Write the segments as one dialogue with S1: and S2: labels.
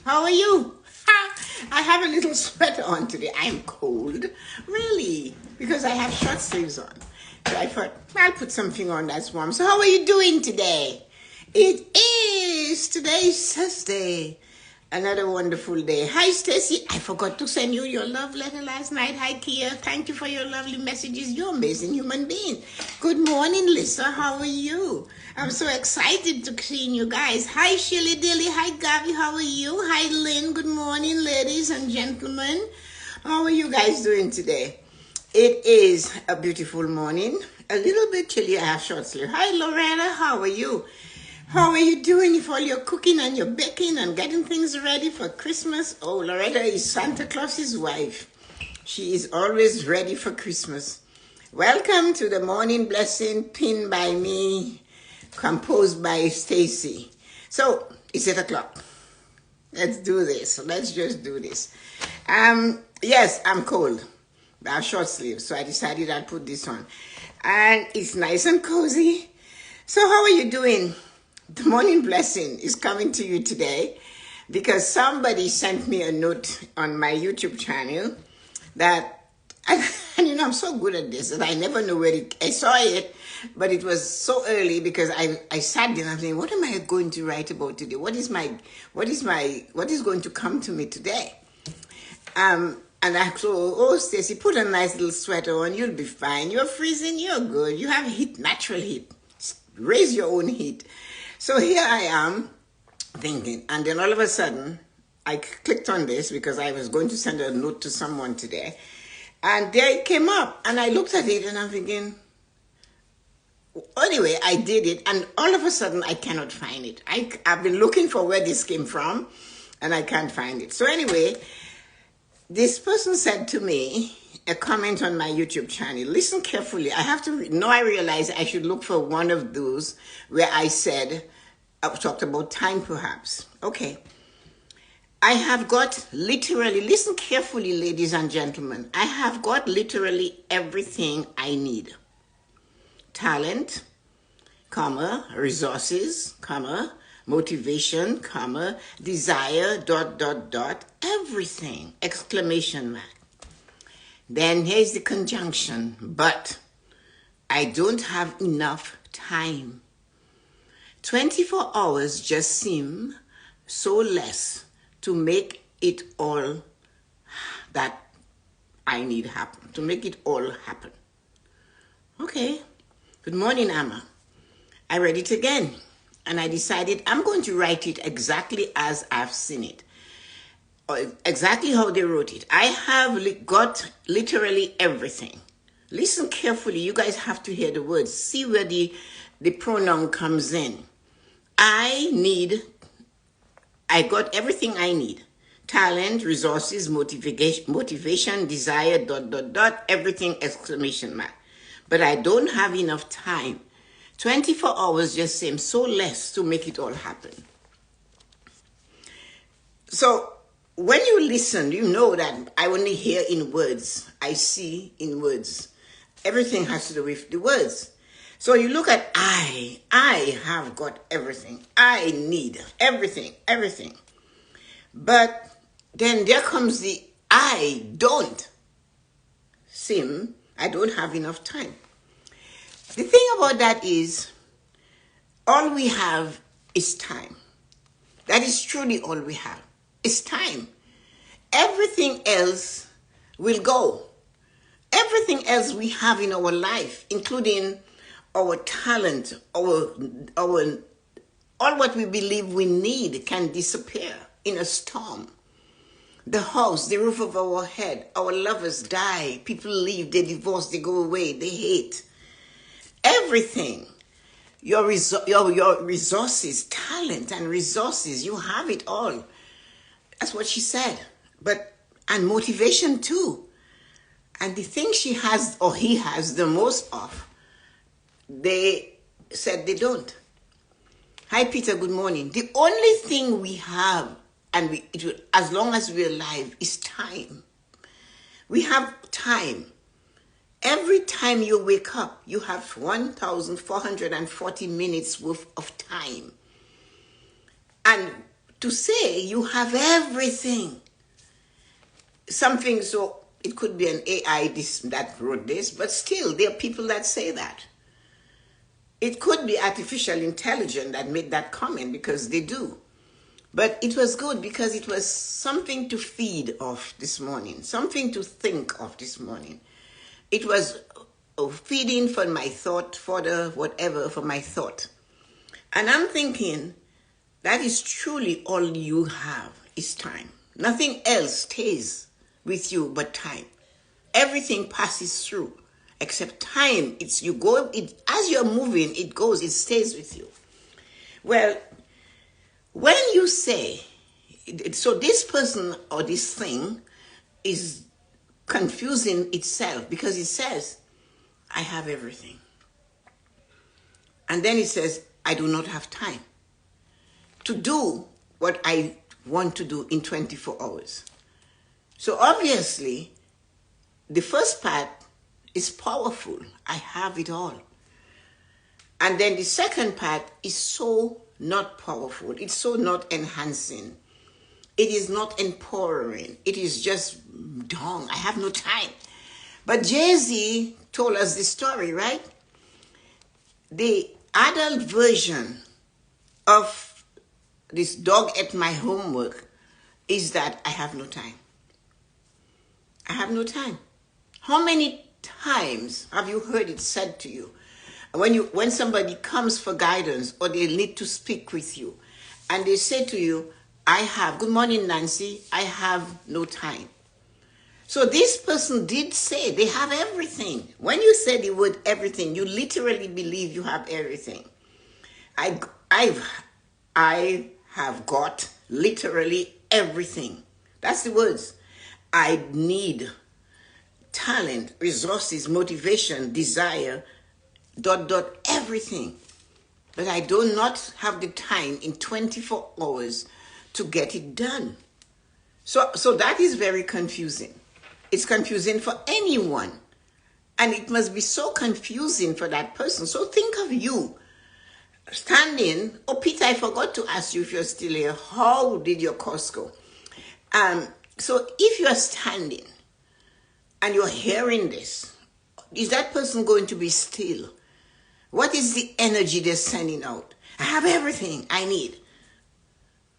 S1: How are you? Ha! I have a little sweater on today. I'm cold. Really? Because I have short sleeves on. So I thought, I'll put something on that's warm. So how are you doing today? Today's Thursday. Another wonderful day. Hi, Stacy. I forgot to send you your love letter last night. Hi, Kia. Thank you for your lovely messages. You're an amazing human being. Good morning, Lisa. How are you? I'm so excited to see you guys. Hi, Shirley Dilly. Hi, Gabi. How are you? Hi, Lynn. Good morning, ladies and gentlemen. How are you guys doing today? It is a beautiful morning. A little bit chilly. I have short sleeve. Hi, Loretta. How are you? How are you doing with all your cooking and your baking and getting things ready for Christmas? Oh, Loretta is Santa Claus's wife. She is always ready for Christmas. Welcome to the Morning Blessing, pinned by me, composed by Stacy. So, it's 8 o'clock. Let's do this. Let's just do this. Yes, I'm cold. I have short sleeves, so I decided I'd put this on. And it's nice and cozy. So how are you doing? The Morning Blessing is coming to you today because somebody sent me a note on my YouTube channel that, and I'm so good at this that I never know where I saw it, but it was so early because I sat there and I'm thinking, what am I going to write about today? What is going to come to me today? And I thought, oh, Stacy, put a nice little sweater on. You'll be fine. You're freezing. You're good. You have heat, natural heat. Raise your own heat. So here I am thinking, and then all of a sudden, I clicked on this because I was going to send a note to someone today. And there it came up, and I looked at it, and I'm thinking, anyway, I did it, and all of a sudden, I cannot find it. I've been looking for where this came from, and I can't find it. So anyway, this person said to me, a comment on my YouTube channel. Listen carefully. I have to, now I realize I should look for one of those where I talked about time perhaps. Okay. I have got literally, listen carefully, ladies and gentlemen. I have got literally everything I need. Talent, comma, resources, comma, motivation, comma, desire, ... everything, exclamation mark. Then here's the conjunction, but I don't have enough time. 24 hours just seem so less to make it all that I need happen, to make it all happen. Okay, good morning, Amma. I read it again, and I decided I'm going to write it exactly as I've seen it. Exactly how they wrote it. I have got literally everything. Listen carefully. You guys have to hear the words. See where the pronoun comes in. I got everything I need. Talent, resources, motivation, desire, ... everything, exclamation mark. But I don't have enough time. 24 hours just seems so less to make it all happen. So, when you listen, you know that I only hear in words. I see in words. Everything has to do with the words. So you look at I have got everything. I need everything. But then there comes the I don't have enough time. The thing about that is, all we have is time. That is truly all we have. It's time. Everything else will go. Everything else we have in our life, including our talent, all what we believe we need, can disappear in a storm. The house, the roof over our head, our lovers die, people leave, they divorce, they go away, they hate. Everything. Your resources, talent and resources, you have it all. That's what she said. And motivation too. And the thing she has, or he has the most of, they said they don't. Hi, Peter, good morning. The only thing we have, and as long as we're alive, is time. We have time. Every time you wake up, you have 1,440 minutes worth of time. And to say you have everything. Something, so it could be an AI that wrote this, but still there are people that say that. It could be artificial intelligence that made that comment, because they do. But it was good because it was something to feed off this morning, something to think of this morning. It was feeding for my thought, for my thought. And I'm thinking that is truly all you have is time. Nothing else stays with you but time. Everything passes through except time. As you're moving, it goes, it stays with you. Well, when you say, so this person or this thing is confusing itself, because it says, I have everything. And then it says, I do not have time to do what I want to do in 24 hours. So obviously, the first part is powerful. I have it all. And then the second part is so not powerful. It's so not enhancing. It is not empowering. It is just dung. I have no time. But Jay-Z told us this story, right? The adult version of this dog ate my homework is that I have no time. I have no time. How many times have you heard it said to you? When somebody comes for guidance or they need to speak with you and they say to you, good morning, Nancy, I have no time. So this person did say they have everything. When you say the word everything, you literally believe you have everything. I have got literally everything. That's the words. I need talent, resources, motivation, desire, ... everything. But I do not have the time in 24 hours to get it done. So that is very confusing. It's confusing for anyone. And it must be so confusing for that person. So think of you standing. Oh, Peter, I forgot to ask you if you're still here. How did your course go? So if you're standing and you're hearing this, is that person going to be still? What is the energy they're sending out? I have everything I need.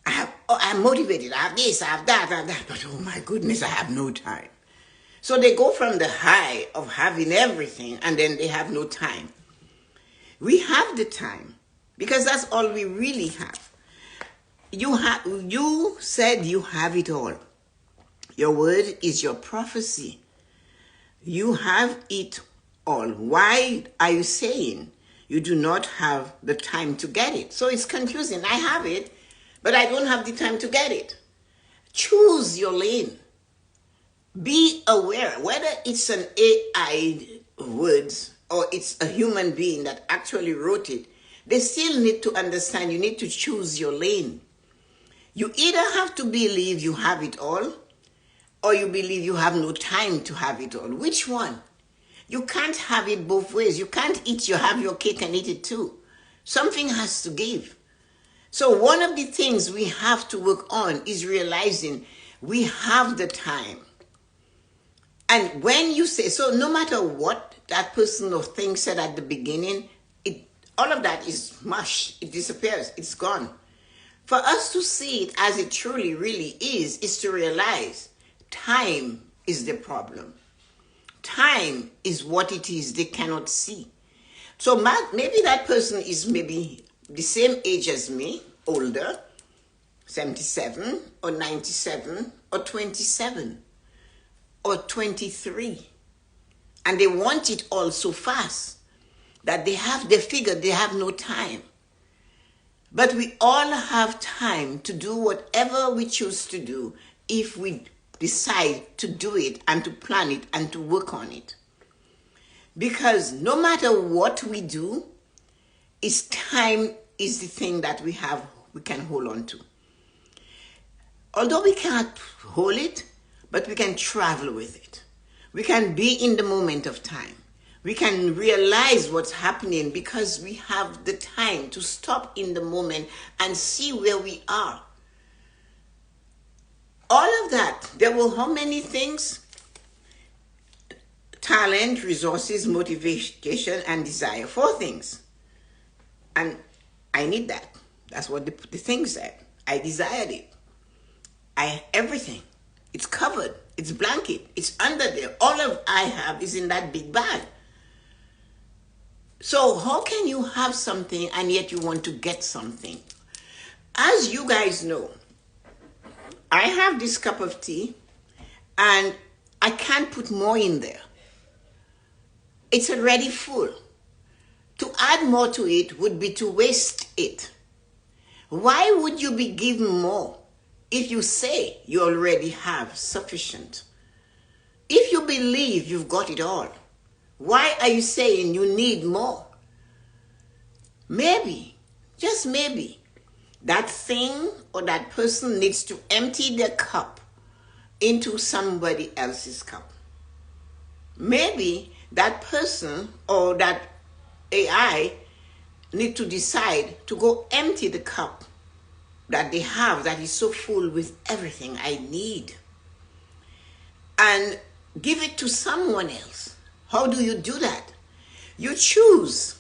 S1: I'm motivated. I have this, I have that. But oh my goodness, I have no time. So they go from the high of having everything and then they have no time. We have the time because that's all we really have. You said you have it all. Your word is your prophecy. You have it all. Why are you saying you do not have the time to get it? So it's confusing. I have it, but I don't have the time to get it. Choose your lane. Be aware, whether it's an AI words or it's a human being that actually wrote it, they still need to understand you need to choose your lane. You either have to believe you have it all or you believe you have no time to have it all. Which one? You can't have it both ways. You can't have your cake and eat it too. Something has to give. So one of the things we have to work on is realizing we have the time. And when you say, so no matter what that person or thing said at the beginning, all of that is mush. It disappears. It's gone. For us to see it as it truly, really is to realize time is the problem. Time is what it is they cannot see. So maybe that person is maybe the same age as me, older, 77 or 97 or 27 or 23. And they want it all so fast that they figure they have no time. But we all have time to do whatever we choose to do if we decide to do it and to plan it and to work on it. Because no matter what we do, time is the thing that we can hold on to. Although we can't hold it, but we can travel with it. We can be in the moment of time. We can realize what's happening because we have the time to stop in the moment and see where we are. of that, there were how many things? Talent, resources, motivation, and desire. 4 things. And I need that. That's what the thing said. I desired it. Everything. It's covered. It's blanket. It's under there. All of I have is in that big bag. So how can you have something and yet you want to get something? As you guys know, I have this cup of tea and I can't put more in there. It's already full. To add more to it would be to waste it. Why would you be given more if you say you already have sufficient? If you believe you've got it all, why are you saying you need more? Maybe, just maybe, that thing or that person needs to empty their cup into somebody else's cup. Maybe that person or that AI need to decide to go empty the cup that they have that is so full with everything I need and give it to someone else. How do you do that? You choose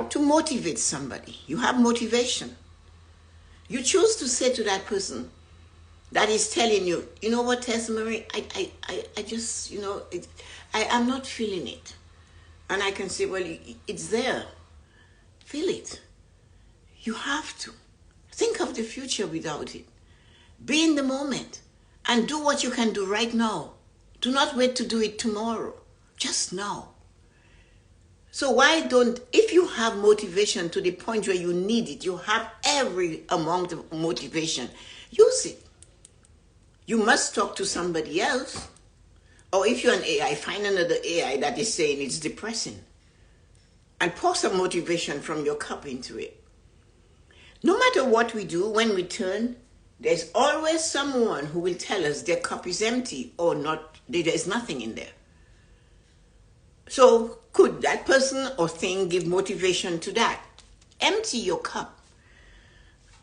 S1: to motivate somebody. You have motivation. You choose to say to that person that is telling you, you know what, Tessa-Marie, I just, I'm not feeling it. And I can say, well, it's there. Feel it. You have to. Think of the future without it. Be in the moment and do what you can do right now. Do not wait to do it tomorrow. Just now. So why don't, if you have motivation to the point where you need it, you have every amount of motivation, use it. You must talk to somebody else. Or if you're an AI, find another AI that is saying it's depressing. And pour some motivation from your cup into it. No matter what we do, when we turn, there's always someone who will tell us their cup is empty or not, there's nothing in there. So could that person or thing give motivation to that? Empty your cup.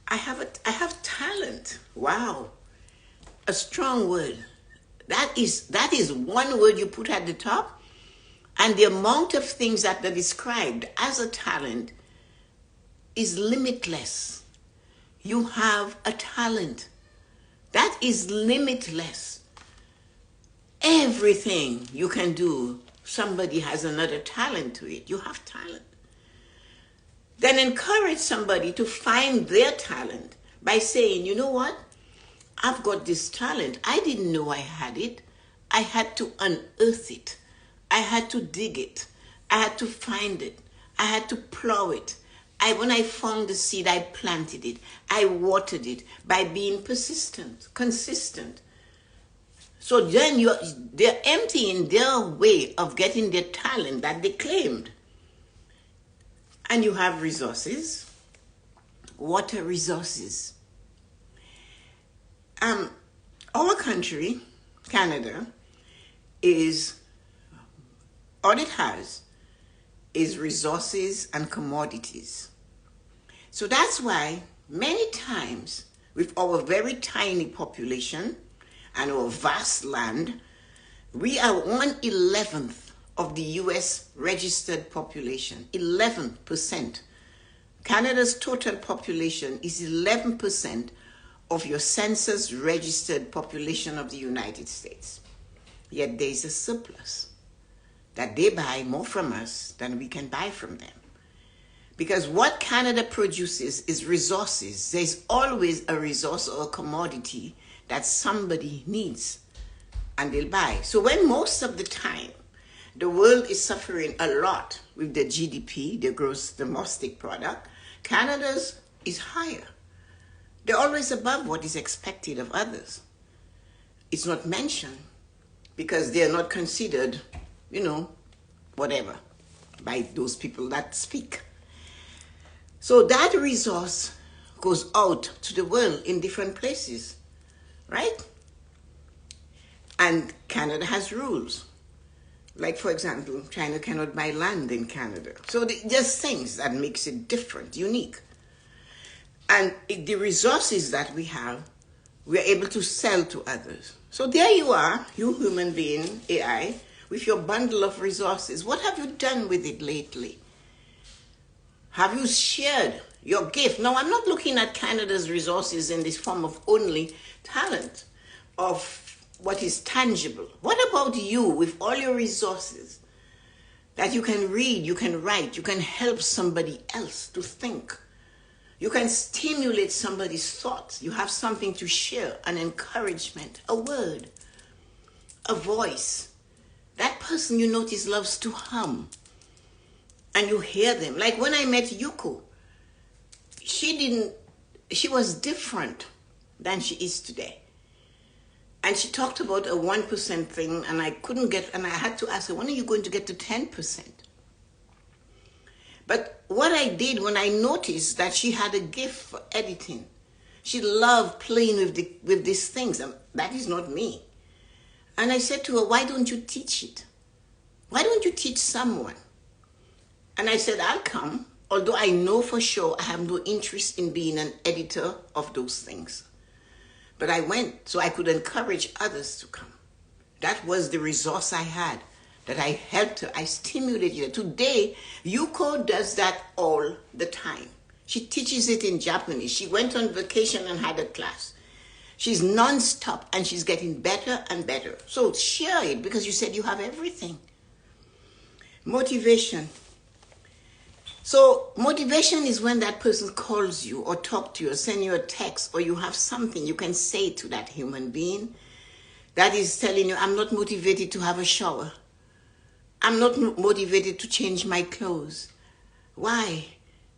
S1: I have talent. Wow. A strong word. That is one word you put at the top, and the amount of things that are described as a talent is limitless. You have a talent. That is limitless. Everything you can do, somebody has another talent to it. You have talent. Then encourage somebody to find their talent by saying, you know what? I've got this talent. I didn't know I had it. I had to unearth it. I had to dig it. I had to find it. I had to plow it. When I found the seed, I planted it. I watered it by being persistent, consistent. So then they're emptying their way of getting their talent that they claimed. And you have resources, water resources. Our country, Canada, all it has is resources and commodities. So that's why many times with our very tiny population and our vast land, we are 1/11th of the US registered population, 11%. Canada's total population is 11% of your census registered population of the United States. Yet there is a surplus that they buy more from us than we can buy from them. Because what Canada produces is resources. There's always a resource or a commodity that somebody needs and they'll buy. So when most of the time the world is suffering a lot with the GDP, the gross domestic product, Canada's is higher. They're always above what is expected of others. It's not mentioned because they're not considered, whatever, by those people that speak. So that resource goes out to the world in different places, right? And Canada has rules. Like, for example, China cannot buy land in Canada. So just things that makes it different, unique. And the resources that we have we are able to sell to others. So there you are, you human being, AI, with your bundle of resources. What have you done with it lately? Have you shared your gift? Now, I'm not looking at Canada's resources in this form of only talent, of what is tangible. What about you with all your resources that you can read, you can write, you can help somebody else to think? You can stimulate somebody's thoughts. You have something to share, an encouragement, a word, a voice. That person you notice loves to hum. And you hear them. Like when I met Yuko, she was different than she is today. And she talked about a 1% thing, and I had to ask her, when are you going to get to 10%? But what I did when I noticed that she had a gift for editing, she loved playing with these things, and that is not me. And I said to her, why don't you teach it? Why don't you teach someone? And I said, I'll come, although I know for sure I have no interest in being an editor of those things. But I went so I could encourage others to come. That was the resource I had, that I helped her, I stimulated her. Today, Yuko does that all the time. She teaches it in Japanese. She went on vacation and had a class. She's non-stop and she's getting better and better. So share it, because you said you have everything. Motivation. So motivation is when that person calls you or talk to you or send you a text, or you have something you can say to that human being that is telling you, I'm not motivated to have a shower. I'm not motivated to change my clothes. Why?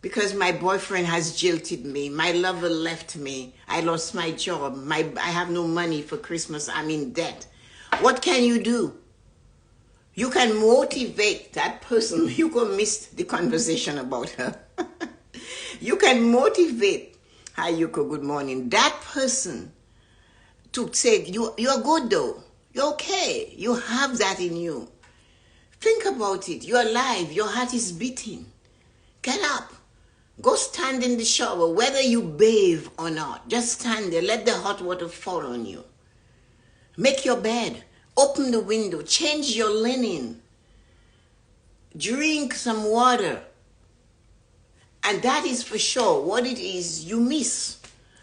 S1: Because my boyfriend has jilted me. My lover left me. I lost my job. I have no money for Christmas. I'm in debt. What can you do? You can motivate that person. You go miss the conversation about her. You can motivate, hi Yuko, good morning, that person to say, you're good though. You're okay. You have that in you. Think about it. You're alive. Your heart is beating. Get up. Go stand in the shower, whether you bathe or not. Just stand there. Let the hot water fall on you. Make your bed. Open the window, change your linen, drink some water. And that is for sure what it is you miss.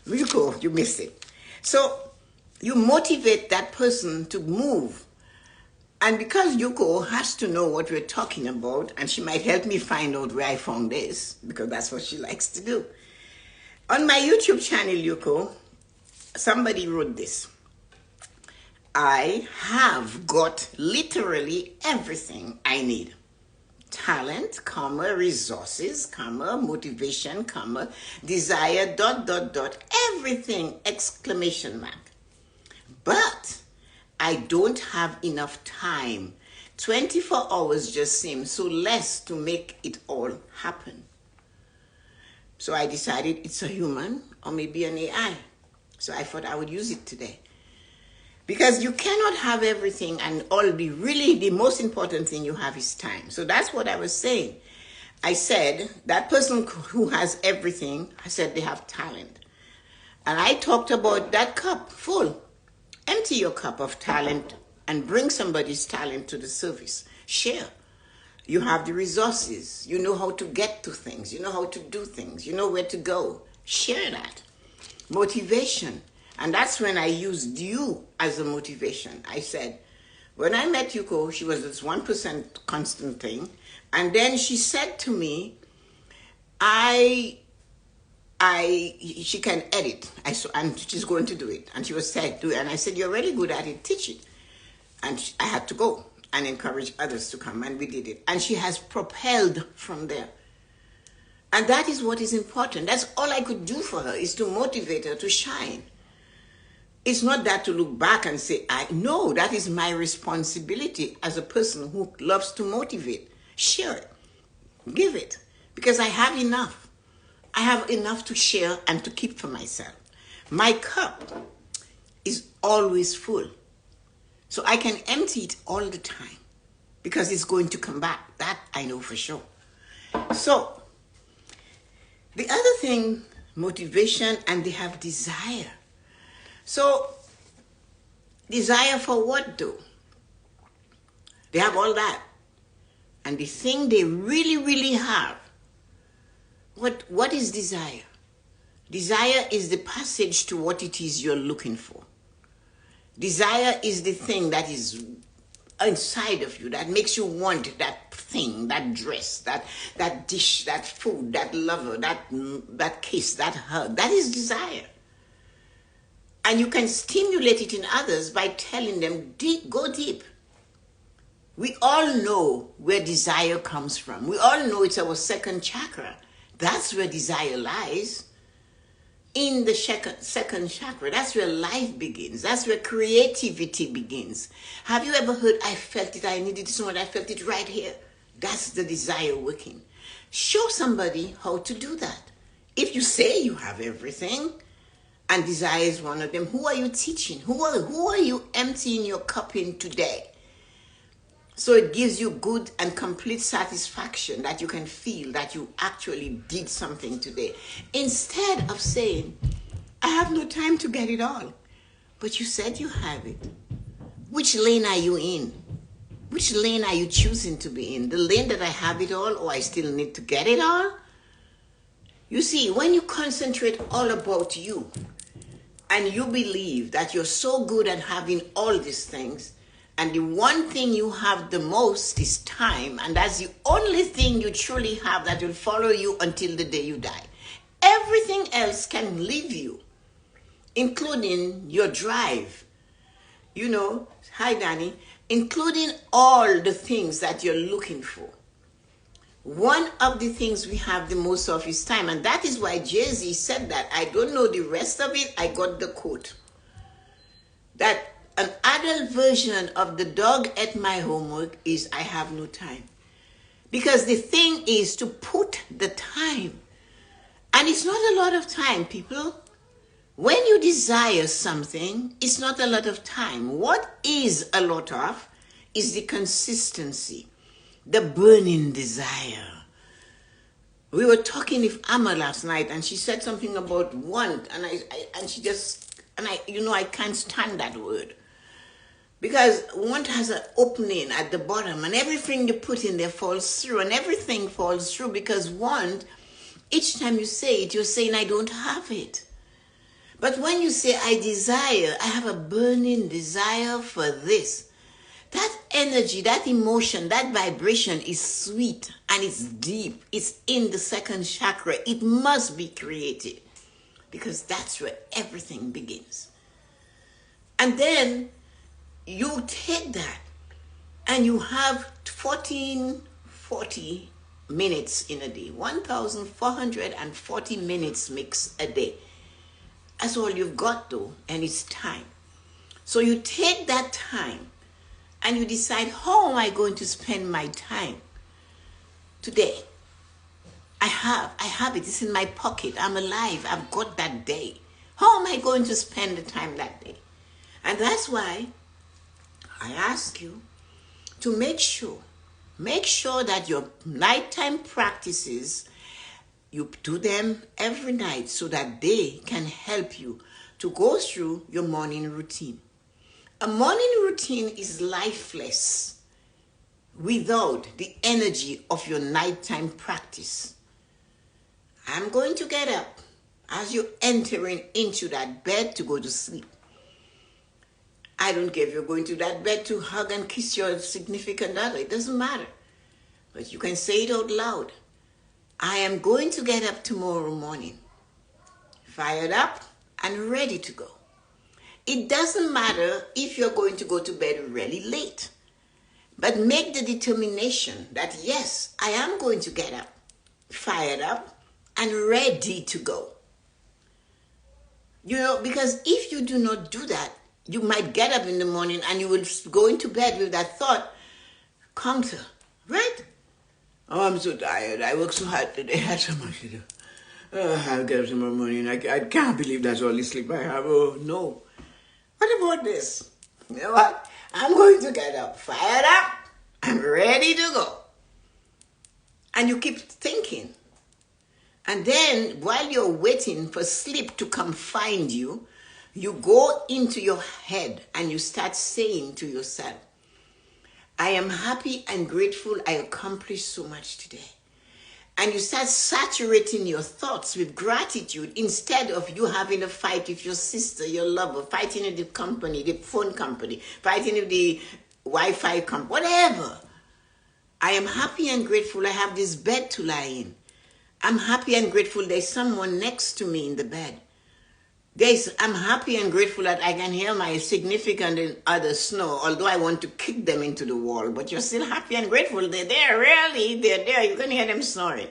S1: You miss it. So you motivate that person to move. And because Yuko has to know what we're talking about, and she might help me find out where I found this, because that's what she likes to do. On my YouTube channel, Yuko, somebody wrote this. I have got literally everything I need. Talent, resources, motivation, desire, ... everything, ! But I don't have enough time. 24 hours just seems so less to make it all happen. So I decided it's a human or maybe an AI. So I thought I would use it today. Because you cannot have everything, and the most important thing you have is time. So that's what I was saying. I said, that person who has everything, I said they have talent. And I talked about that cup full. Empty your cup of talent and bring somebody's talent to the service. Share. You have the resources. You know how to get to things. You know how to do things. You know where to go. Share that. Motivation. And that's when I used you as a motivation. I said, when I met Yuko, she was this 1% constant thing. And then she said to me, she can edit. And she's going to do it. And she was said, do it. And I said, you're really good at it, teach it. And I had to go and encourage others to come. And we did it. And she has propelled from there. And that is what is important. That's all I could do for her, is to motivate her to shine. It's not that to look back and say, no, that is my responsibility as a person who loves to motivate. Share it. Give it. Because I have enough. I have enough to share and to keep for myself. My cup is always full. So I can empty it all the time because it's going to come back. That I know for sure. So the other thing, motivation, and they have desire. So, desire for what though? They have all that. And the thing they really, really have, what is desire? Desire is the passage to what it is you're looking for. Desire is the thing that is inside of you that makes you want that thing, that dress, that dish, that food, that lover, that kiss, that hug. That is desire. And you can stimulate it in others by telling them, go deep. We all know where desire comes from. We all know it's our second chakra. That's where desire lies. In the second chakra. That's where life begins. That's where creativity begins. Have you ever heard, I felt it, I needed someone, I felt it right here? That's the desire working. Show somebody how to do that. If you say you have everything, and desire is one of them, who are you teaching? Who are you emptying your cup in today? So it gives you good and complete satisfaction that you can feel that you actually did something today. Instead of saying, I have no time to get it all. But you said you have it. Which lane are you in? Which lane are you choosing to be in? The lane that I have it all or I still need to get it all? You see, when you concentrate all about you and you believe that you're so good at having all these things, and the one thing you have the most is time, and that's the only thing you truly have that will follow you until the day you die. Everything else can leave you, including your drive. You know, hi Danny, including all the things that you're looking for. One of the things we have the most of is time, and that is why Jay-Z said that. I don't know the rest of it, I got the quote. That an adult version of the dog ate my homework is I have no time. Because the thing is to put the time. And it's not a lot of time, people. When you desire something, it's not a lot of time. What is a lot of is the consistency, the burning desire. We were talking with Amma last night, and she said something about want, and I can't stand that word. Because want has an opening at the bottom, and everything you put in there falls through, and everything falls through because want, each time you say it, you're saying, I don't have it. But when you say, I desire, I have a burning desire for this, that energy, that emotion, that vibration is sweet and it's deep. It's in the second chakra. It must be created because that's where everything begins. And then you take that and you have 1440 minutes in a day, 1,440 minutes mix a day. That's all you've got though, and it's time. So you take that time and you decide, how am I going to spend my time today? I have it, it's in my pocket, I'm alive, I've got that day. How am I going to spend the time that day? And that's why I ask you to make sure that your nighttime practices, you do them every night so that they can help you to go through your morning routine. A morning routine is lifeless without the energy of your nighttime practice. I'm going to get up as you're entering into that bed to go to sleep. I don't care if you're going to that bed to hug and kiss your significant other. It doesn't matter. But you can say it out loud. I am going to get up tomorrow morning, fired up and ready to go. It doesn't matter if you're going to go to bed really late. But make the determination that, yes, I am going to get up, fired up and ready to go. You know, because if you do not do that, you might get up in the morning and you will go into bed with that thought, counter, right? Oh, I'm so tired. I worked so hard today. I had so much to do. I'll get up tomorrow morning. I can't believe that's all the sleep I have. Oh, no. What about this? You know what? I'm going to get up, fired up, I'm ready to go. And you keep thinking. And then while you're waiting for sleep to come find you, You go into your head and you start saying to yourself, I am happy and grateful I accomplished so much today. And you start saturating your thoughts with gratitude instead of you having a fight with your sister, your lover, fighting with the company, the phone company, fighting with the Wi-Fi company, whatever. I am happy and grateful I have this bed to lie in. I'm happy and grateful there's someone next to me in the bed. I'm happy and grateful that I can hear my significant other snore, although I want to kick them into the wall. But you're still happy and grateful. They're there, really. They're there. You can hear them snoring.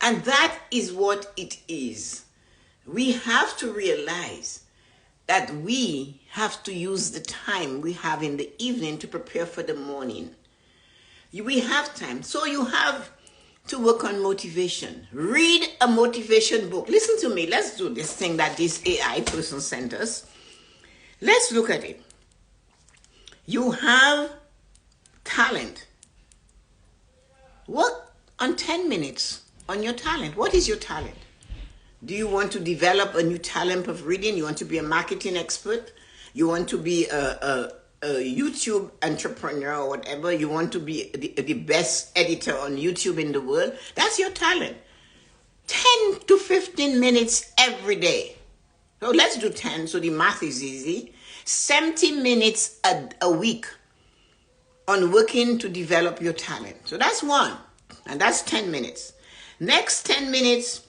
S1: And that is what it is. We have to realize that we have to use the time we have in the evening to prepare for the morning. We have time. So you have to work on motivation. Read a motivation book. Listen to me. Let's do this thing that this AI person sent us. Let's look at it. You have talent. Work on 10 minutes on your talent. What is your talent? Do you want to develop a new talent of reading? You want to be a marketing expert? You want to be a YouTube entrepreneur or whatever? You want to be the best editor on YouTube in the world? That's your talent. 10 to 15 minutes every day. So let's do 10 so the math is easy. 70 minutes a week on working to develop your talent. So that's one. And that's 10 minutes. Next 10 minutes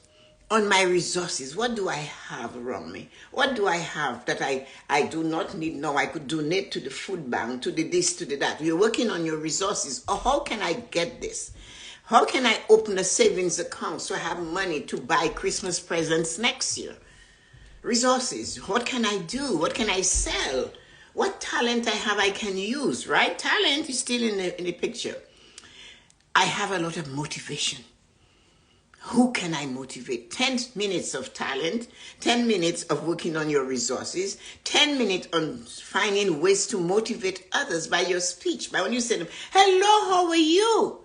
S1: on my resources. What do I have around me? What do I have that I do not need now? I could donate to the food bank, to the this, to the that. You're working on your resources. Or how can I get this? How can I open a savings account so I have money to buy Christmas presents next year? Resources. What can I do? What can I sell? What talent I have I can use, right? Talent is still in the picture. I have a lot of motivation. Who can I motivate? 10 minutes of talent, 10 minutes of working on your resources, 10 minutes on finding ways to motivate others by your speech. By when you say to them, hello, how are you?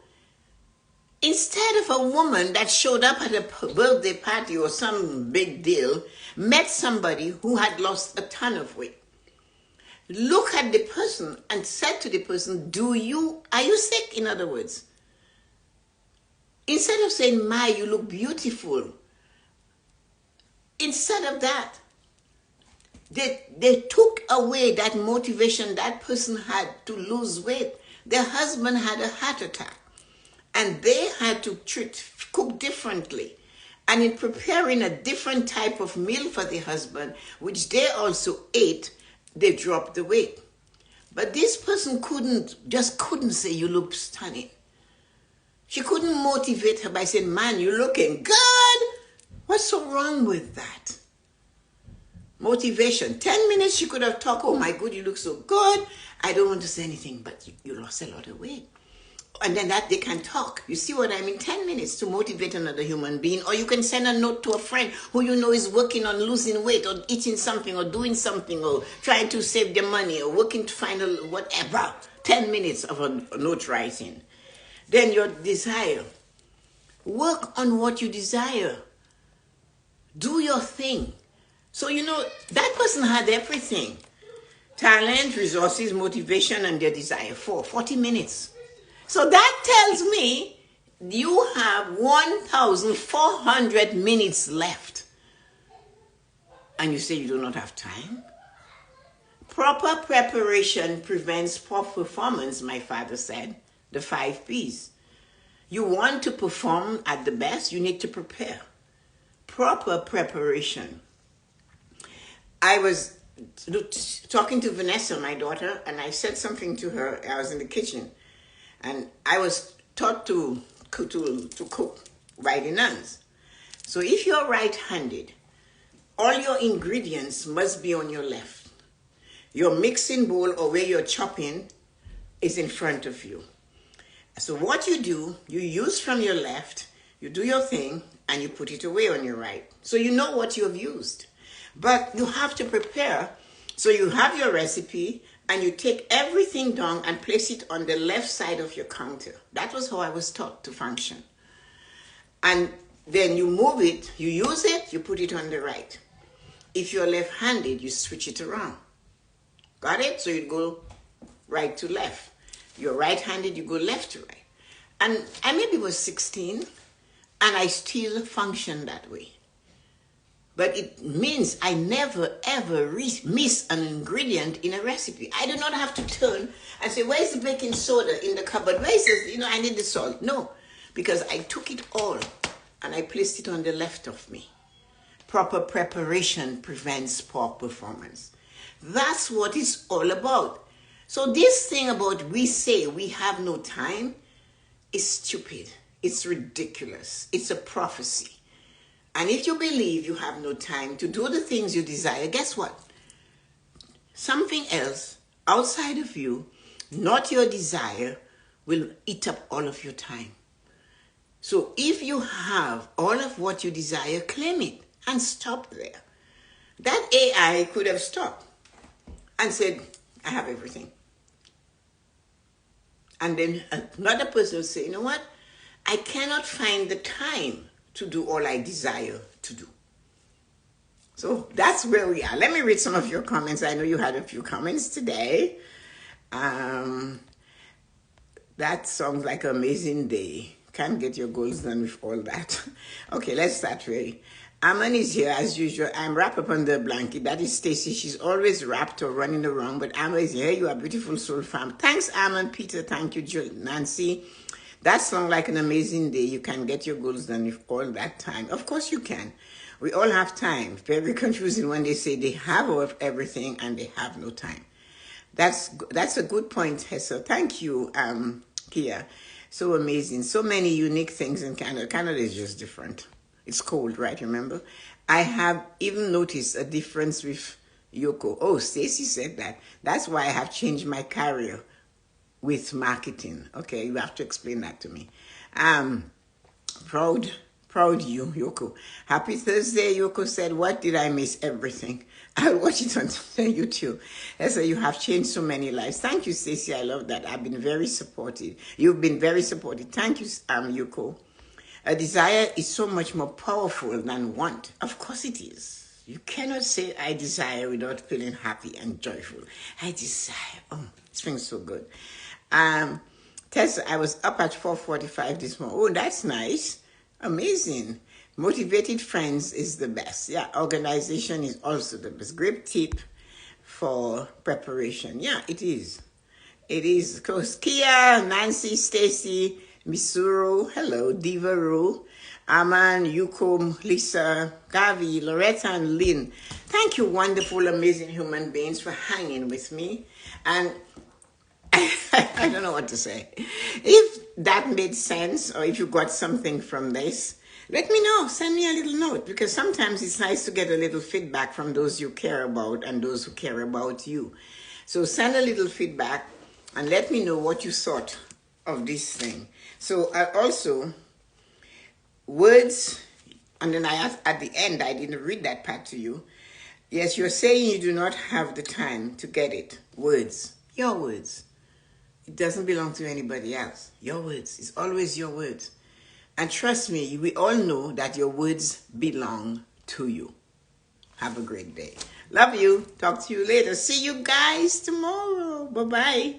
S1: Instead of a woman that showed up at a birthday party or some big deal, met somebody who had lost a ton of weight. Look at the person and said to the person, are you sick? In other words, instead of saying, my, you look beautiful. Instead of that, they took away that motivation that person had to lose weight. Their husband had a heart attack. And they had to cook differently. And in preparing a different type of meal for the husband, which they also ate, they dropped the weight. But this person couldn't say, you look stunning. She couldn't motivate her by saying, man, you're looking good. What's so wrong with that? Motivation. 10 minutes she could have talked, oh my God, you look so good. I don't want to say anything, but you lost a lot of weight. And then that they can talk. You see what I mean? 10 minutes to motivate another human being. Or you can send a note to a friend who you know is working on losing weight or eating something or doing something or trying to save their money or working to find whatever. 10 minutes of a note writing. Then your desire. Work on what you desire. Do your thing. So, that person had everything. Talent, resources, motivation, and their desire. 40 minutes. So that tells me you have 1,400 minutes left. And you say you do not have time? Proper preparation prevents poor performance, my father said. The 5 P's. You want to perform at the best, you need to prepare. Proper preparation. I was talking to Vanessa, my daughter, and I said something to her. I was in the kitchen. And I was taught to cook by the nuns. So if you're right-handed, all your ingredients must be on your left. Your mixing bowl or where you're chopping is in front of you. So what you do, you use from your left, you do your thing, and you put it away on your right. So you know what you have used. But you have to prepare. So you have your recipe, and you take everything down and place it on the left side of your counter. That was how I was taught to function. And then you move it, you use it, you put it on the right. If you're left-handed, you switch it around. Got it? So you go right to left. You're right-handed, you go left to right. And I maybe was 16, and I still function that way. But it means I never ever miss an ingredient in a recipe. I do not have to turn and say, where's the baking soda in the cupboard? Where is this? I need the salt. No, because I took it all and I placed it on the left of me. Proper preparation prevents poor performance. That's what it's all about. So this thing about we say we have no time is stupid. It's ridiculous. It's a prophecy. And if you believe you have no time to do the things you desire, guess what? Something else outside of you, not your desire, will eat up all of your time. So if you have all of what you desire, claim it and stop there. That AI could have stopped and said, I have everything. And then another person will say, you know what? I cannot find the time to do all I desire to do. So that's where we are. Let me read some of your comments. I know you had a few comments today. That sounds like an amazing day. Can't get your goals done with all that. Okay, let's start really. Aman is here as usual. I'm wrapped up under a blanket. That is Stacy. She's always wrapped or running around, but Aman is here. You are beautiful soul fam. Thanks, Aman. Peter, thank you, Jill, Nancy. That sounds like an amazing day. You can get your goals done with all that time. Of course you can. We all have time. Very confusing when they say they have all of everything and they have no time. That's a good point, Hessa. Thank you, Kia. So amazing. So many unique things in Canada. Canada is just different. It's cold, right? Remember? I have even noticed a difference with Yoko. Oh, Stacy said that. That's why I have changed my career with marketing. Okay, you have to explain that to me. Proud you, Yoko. Happy Thursday, Yoko said. What did I miss? Everything. I'll watch it on YouTube. So you have changed so many lives. Thank you, Stacey. I love that. I've been very supportive. You've been very supportive. Thank you, Yoko. A desire is so much more powerful than want. Of course it is. You cannot say I desire without feeling happy and joyful. I desire. Oh, this feels so good. Tessa, I was up at 4:45 this morning. Oh, that's nice. Amazing. Motivated friends is the best. Yeah, organization is also the best. Great tip for preparation. Yeah, it is. It is. Of course, Kia, Nancy, Stacy, Misuru, hello, Diva Ru, Aman, Yukum, Lisa, Gavi, Loretta, and Lynn. Thank you, wonderful, amazing human beings, for hanging with me. And I don't know what to say. If that made sense, or if you got something from this, let me know. Send me a little note, because sometimes it's nice to get a little feedback from those you care about and those who care about you. So send a little feedback and let me know what you thought of this thing. So also, words, and then I asked at the end, I didn't read that part to you. Yes, you're saying you do not have the time to get it. Words, your words. It doesn't belong to anybody else. Your words. It's always your words. And trust me, we all know that your words belong to you. Have a great day. Love you. Talk to you later. See you guys tomorrow. Bye-bye.